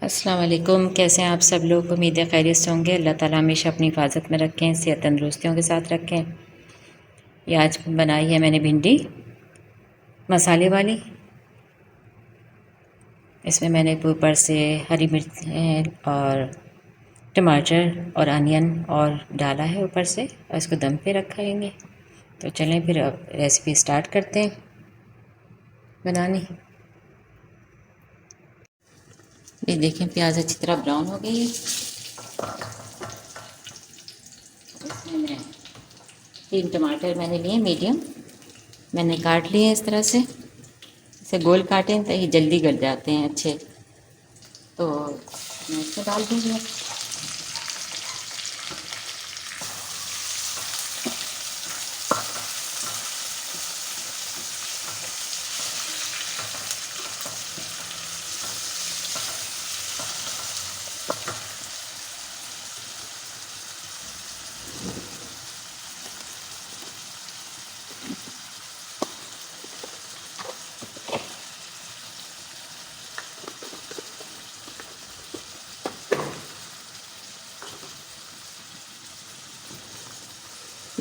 अस्सलाम वालेकुम। कैसे हैं आप सब लोग? उम्मीद है खैरियत से होंगे। अल्लाह ताला हमेशा अपनी हिफाजत में रखें, सेहत तंदुरुस्तियों के साथ रखें। ये आज बनाई है मैंने भिंडी मसाले वाली। इसमें मैंने ऊपर से हरी मिर्च और टमाटर और अनियन और डाला है ऊपर से, और इसको दम पे रखेंगे। तो चलें फिर अब रेसिपी स्टार्ट करते हैं बनानी। ये देखें, प्याज अच्छी तरह ब्राउन हो गई है। इसमें मैं 3 टमाटर मैंने लिए मीडियम, मैंने काट लिए इस तरह से। इसे गोल काटें तो ये जल्दी गल जाते हैं अच्छे। तो मैं इसमें डाल दूँगी।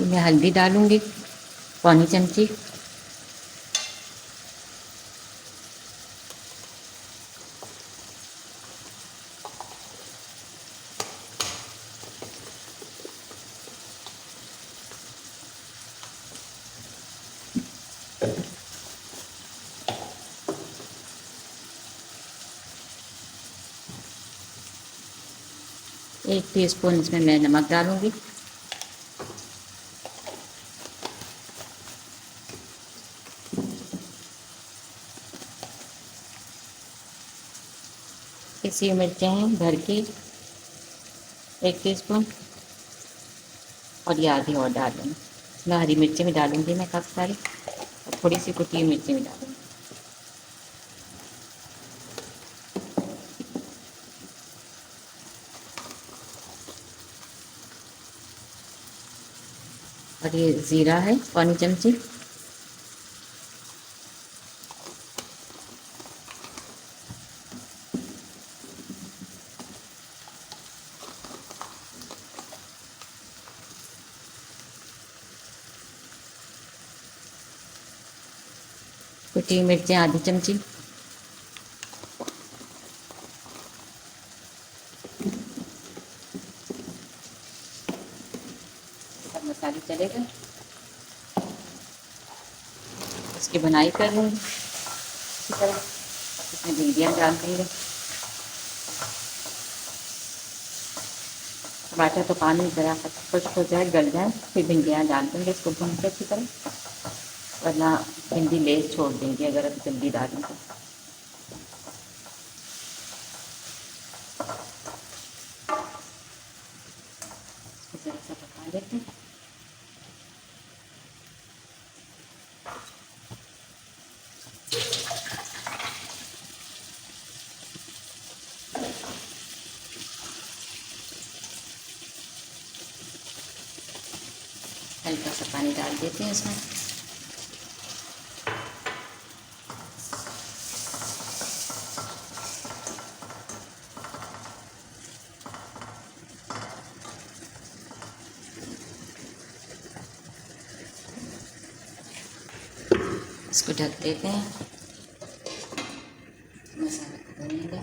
मैं हल्दी डालूँगी पौनी चमची। एक टीस्पून इसमें मैं नमक डालूँगी। पिसी मिर्चें हैं घर की 1 टीस्पून, और ये आधी और डाल दूँगी। इसमें हरी मिर्चें भी डालूँगी मैं काफ़ी सारी, और थोड़ी सी कुटी हुई मिर्चें भी डालूँगी। और ये ज़ीरा है पौनी चमची। कुटी हुई मिर्चें आधी चमची। सब मसाले चले गए। इसकी बुनाई कर लूँगी इसी तरह। इसमें भिंडियाँ डाल देंगे। टमाटर तो पानी ज़रा खुश्क हो जाए, गल जाए, फिर भिंडियाँ डाल देंगे इसको भून के अच्छी तरह, वरना भिंडी लेस छोड़ देंगे अगर अब जल्दी डालें तो। ज़रा सा पका लेते हैं। हल्का सा पानी डाल देते हैं इसमें। इसको ढक देते हैं। मसाला को भूनेंगे।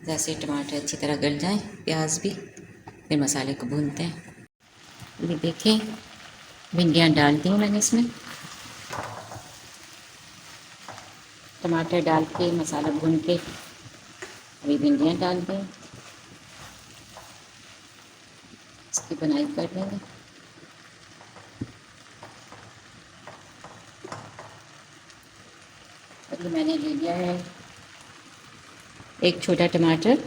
जैसे टमाटर अच्छी तरह गल जाएं, प्याज भी, फिर मसाले को भूनते हैं। ये देखें, भिंडियाँ डाल दी मैंने इसमें। टमाटर डाल के मसाला भून के अभी भिंडियाँ डाल दें। इसकी बुनाई कर लेंगे। और ये मैंने ले लिया है एक छोटा टमाटर,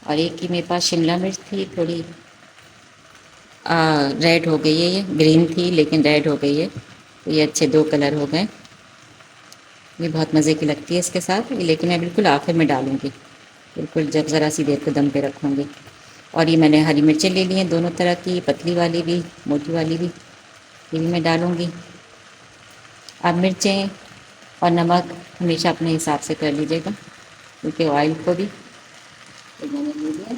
और एक ही मेरे पास शिमला मिर्च थी, थोड़ी रेड हो गई है। ये ग्रीन थी लेकिन रेड हो गई है, तो ये अच्छे 2 कलर हो गए। ये बहुत मज़े की लगती है इसके साथ, लेकिन मैं बिल्कुल आखिर में डालूँगी, बिल्कुल जब ज़रा सी देर को दम पे रखूँगी। और ये मैंने हरी मिर्चें ले ली हैं दोनों तरह की, पतली वाली भी मोटी वाली भी, ये भी मैं डालूँगी। आप मिर्चें और नमक हमेशा अपने हिसाब से कर लीजिएगा। क्योंकि ऑयल को भी तो मैंने ले लिया।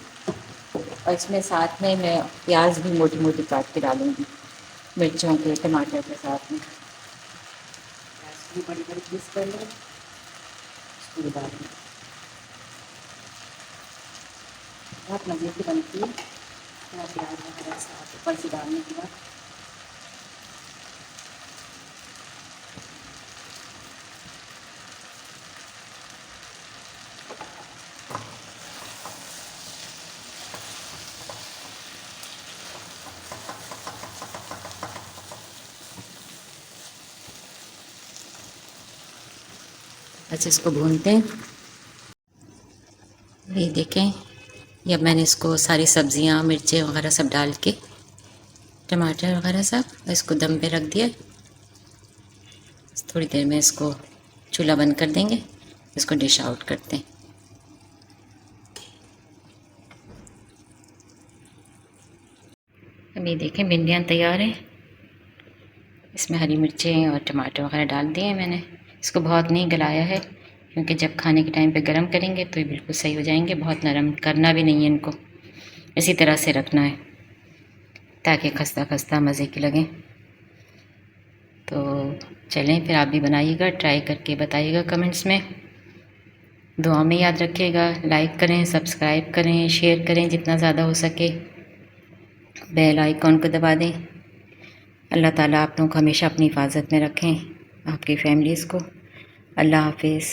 और इसमें साथ में मैं प्याज भी मोटी मोटी काट के डालूँगी, मिर्चों के टमाटर के साथ में। प्याज भी बड़ी बड़ी पीस कर लें, उसको डाल दें। बहुत मज़े की बनती है थोड़ा प्याज वगैरह साथ ऊपर से डालने के बाद। अच्छा, इसको भूनते हैं। ये देखें, ये अब मैंने इसको सारी सब्जियां मिर्चें वगैरह सब डाल के टमाटर वगैरह सब इसको दम पे रख दिया। थोड़ी देर में इसको चूल्हा बंद कर देंगे, इसको डिश आउट करते हैं। अब ये देखें भिंडियाँ तैयार हैं। इसमें हरी मिर्चें और टमाटर वगैरह डाल दिए हैं मैंने। इसको बहुत नहीं गलाया है, क्योंकि जब खाने के टाइम पे गरम करेंगे तो ये बिल्कुल सही हो जाएंगे। बहुत नरम करना भी नहीं है इनको, इसी तरह से रखना है ताकि खस्ता खस्ता मज़े की लगें। तो चलें फिर, आप भी बनाइएगा, ट्राई करके बताइएगा कमेंट्स में। दुआ में याद रखिएगा, लाइक करें, सब्सक्राइब करें, शेयर करें जितना ज़्यादा हो सके, बेल आइकॉन को दबा दें। अल्लाह ताला आप लोगों को हमेशा अपनी हिफाजत में रखें, आपकी फैमिलीज़ को। अल्लाह हाफिज़।